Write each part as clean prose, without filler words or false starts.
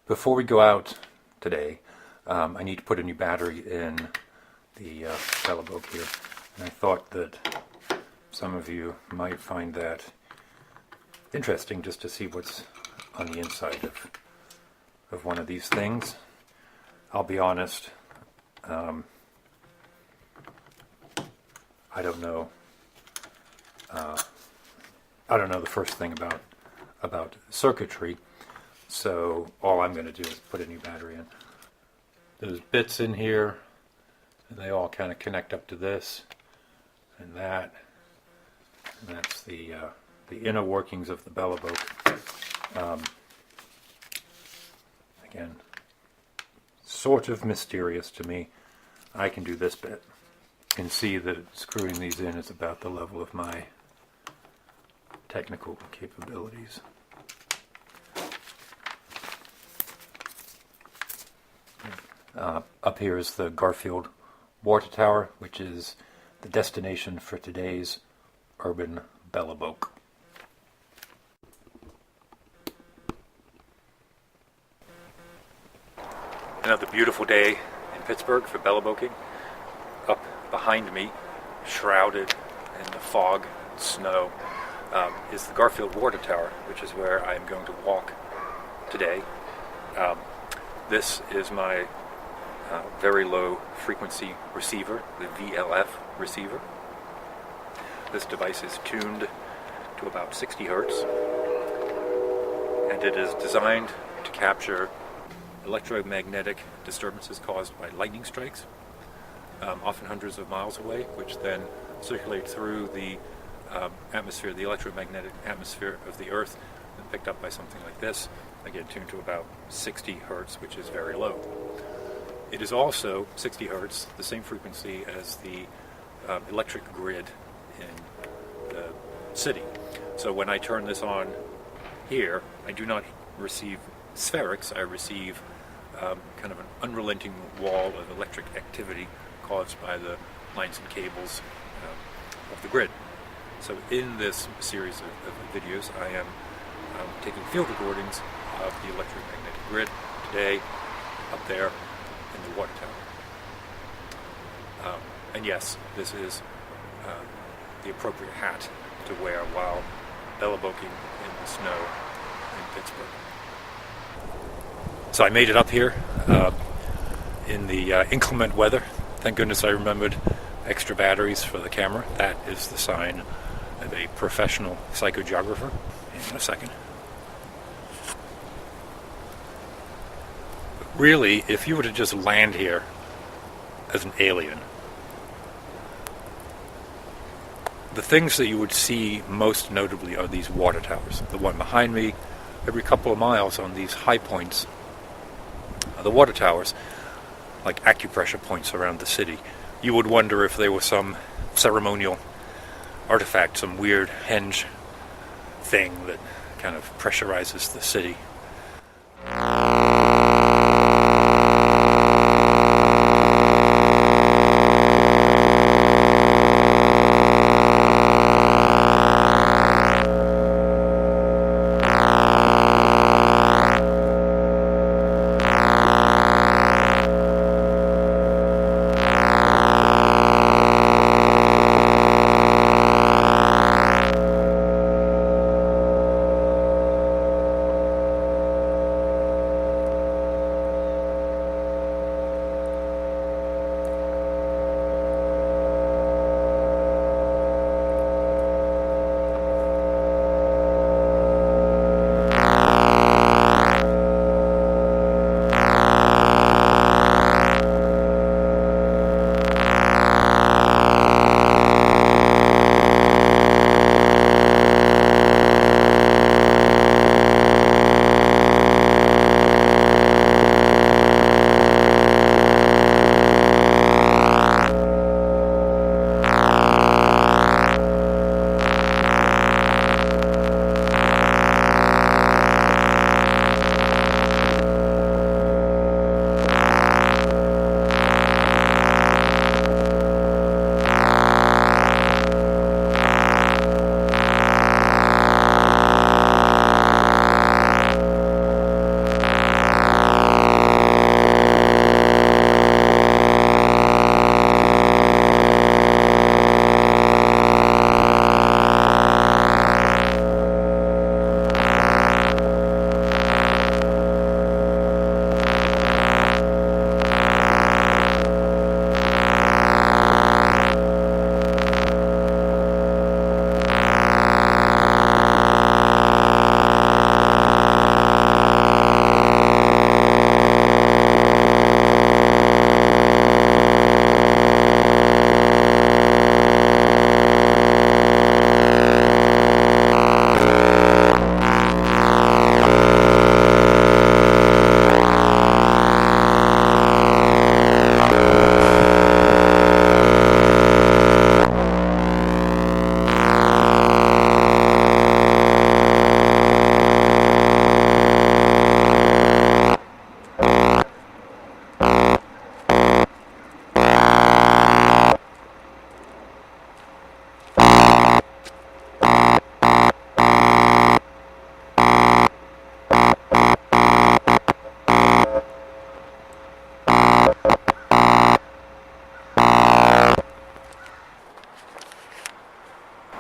Before we go out today, I need to put a new battery in the Beleboke here. And I thought that some of you might find that interesting, just to see what's on the inside of one of these things. I'll be honest, I don't know. I don't know the first thing about circuitry, so all I'm going to do is put a new battery in. There's bits in here, and they all kind of connect up to this and that. And that's the inner workings of the Beleboke. Again, sort of mysterious to me. I can do this bit. You can see that screwing these in is about the level of my technical capabilities. Up here is the Garfield Water Tower, which is the destination for today's Urban Beleboke. Another beautiful day in Pittsburgh for Beleboking. Up behind me, shrouded in the fog and snow, is the Garfield Water Tower, which is where I'm going to walk today. This is my very low frequency receiver, the VLF receiver. This device is tuned to about 60 hertz, and it is designed to capture electromagnetic disturbances caused by lightning strikes, often hundreds of miles away, which then circulate through the atmosphere, the electromagnetic atmosphere of the Earth, and picked up by something like this, again tuned to about 60 hertz, which is very low. It is also 60 hertz, the same frequency as the electric grid in the city. So when I turn this on here, I do not receive spherics, I receive kind of an unrelenting wall of electric activity caused by the lines and cables of the grid. So in this series of videos, I am taking field recordings of the electromagnetic grid today up there in the water tower. And yes, this is the appropriate hat to wear while Beleboking in the snow in Pittsburgh. So I made it up here in the inclement weather. Thank goodness I remembered extra batteries for the camera. That is the sign of a professional psychogeographer. Hang on a second. But really, if you were to just land here as an alien, the things that you would see most notably are these water towers. The one behind me, every couple of miles on these high points, the water towers, like acupressure points around the city. You would wonder if there was some ceremonial artifact, some weird henge thing that kind of pressurizes the city.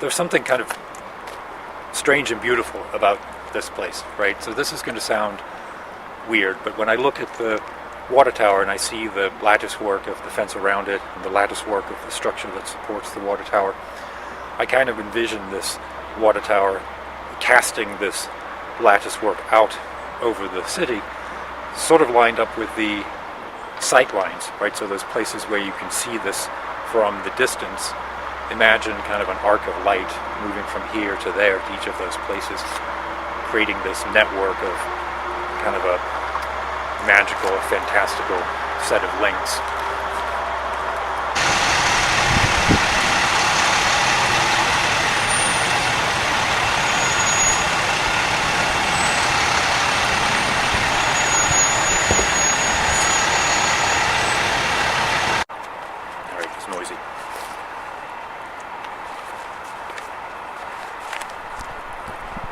there's something kind of strange and beautiful about this place, right? So this is going to sound weird, but when I look at the water tower and I see the lattice work of the fence around it and the lattice work of the structure that supports the water tower, I kind of envision this water tower casting this lattice work out over the city, sort of lined up with the sight lines, right? So those places where you can see this from the distance. Imagine kind of an arc of light moving from here to there to each of those places, creating this network of kind of a magical, fantastical set of links. Alright, it's noisy.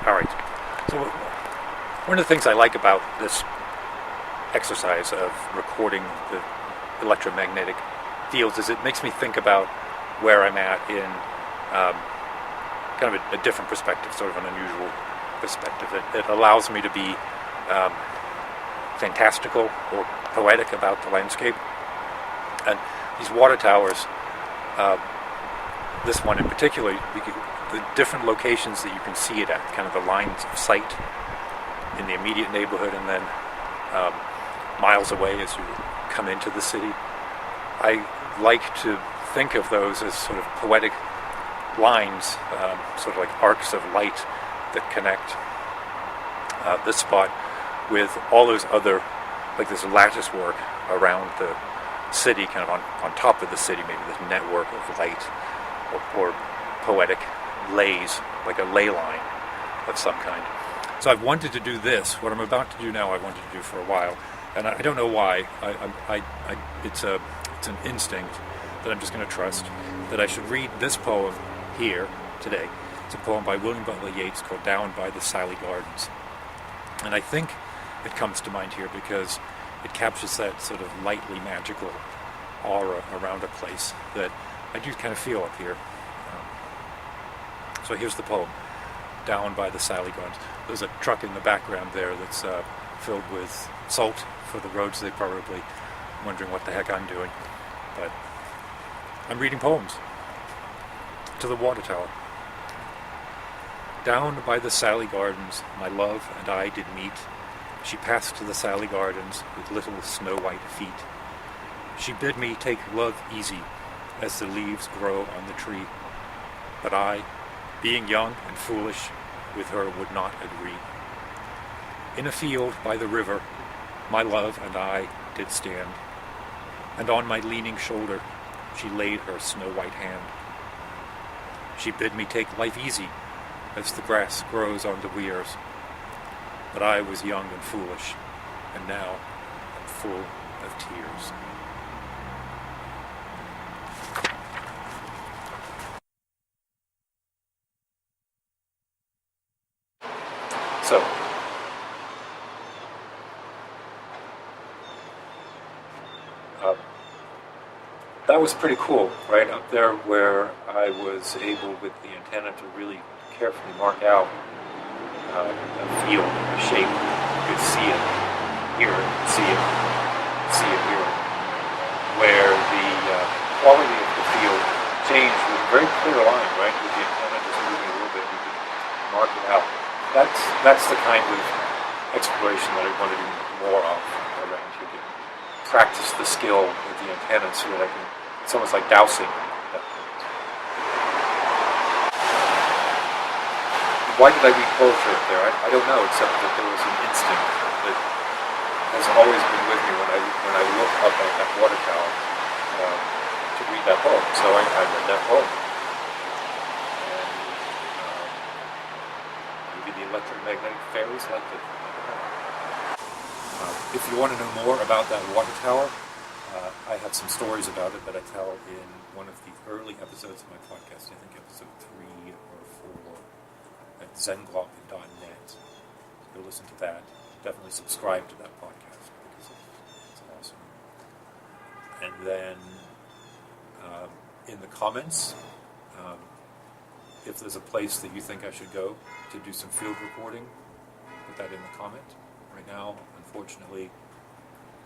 Alright, so one of the things I like about this exercise of recording the electromagnetic fields is it makes me think about where I'm at in kind of a different perspective, sort of an unusual perspective. It allows me to be fantastical or poetic about the landscape. And these water towers, this one in particular, the different locations that you can see it at, kind of the lines of sight in the immediate neighborhood and then miles away as you come into the city. I like to think of those as sort of poetic lines, sort of like arcs of light that connect this spot with all those other, like this lattice work around the city, kind of on top of the city, maybe this network of light or poetic lays, like a ley line of some kind. So I've wanted to do this. What I'm about to do now, I wanted to do for a while, and I don't know why. It's an instinct that I'm just going to trust, that I should read this poem here today. It's a poem by William Butler Yeats called "Down by the Sally Gardens," and I think it comes to mind here because it captures that sort of lightly magical aura around a place that I do kind of feel up here. So here's the poem, "Down by the Sally Gardens." There's a truck in the background there that's filled with salt for the roads. They're probably wondering what the heck I'm doing. But I'm reading poems to the water tower. Down by the Sally Gardens, my love and I did meet. She passed to the Sally Gardens with little snow-white feet. She bid me take love easy as the leaves grow on the tree. But I, being young and foolish, with her would not agree. In a field by the river, my love and I did stand, and on my leaning shoulder she laid her snow-white hand. She bid me take life easy as the grass grows on the weirs. But I was young and foolish, and now I'm full of tears. So, that was pretty cool, right? Up there where I was able, with the antenna, to really carefully mark out a field, a shape. You could see it here, see it here, where the quality of the field changed with a very clear line, right? With the antenna just moving a little bit, you could mark it out. That's the kind of exploration that I want to do more of around here, to practice the skill with the antenna so that I can, it's almost like dowsing. Why did I read poetry up there? I don't know, except that there was an instinct that has always been with me when I look up at that water tower to read that poem. So I read that poem. The electromagnetic fairies liked it. If you want to know more about that water tower, I have some stories about it that I tell in one of the early episodes of my podcast, I think episode 3 or 4, at zenglop.net. Go listen to that. Definitely subscribe to that podcast because it's awesome. And then in the comments, if there's a place that you think I should go to do some field recording, put that in the comment. Right now, unfortunately,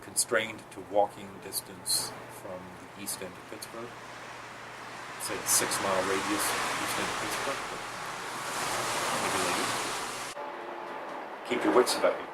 constrained to walking distance from the east end of Pittsburgh. Say a 6 mile radius east end of Pittsburgh, but maybe later. Keep your wits about you.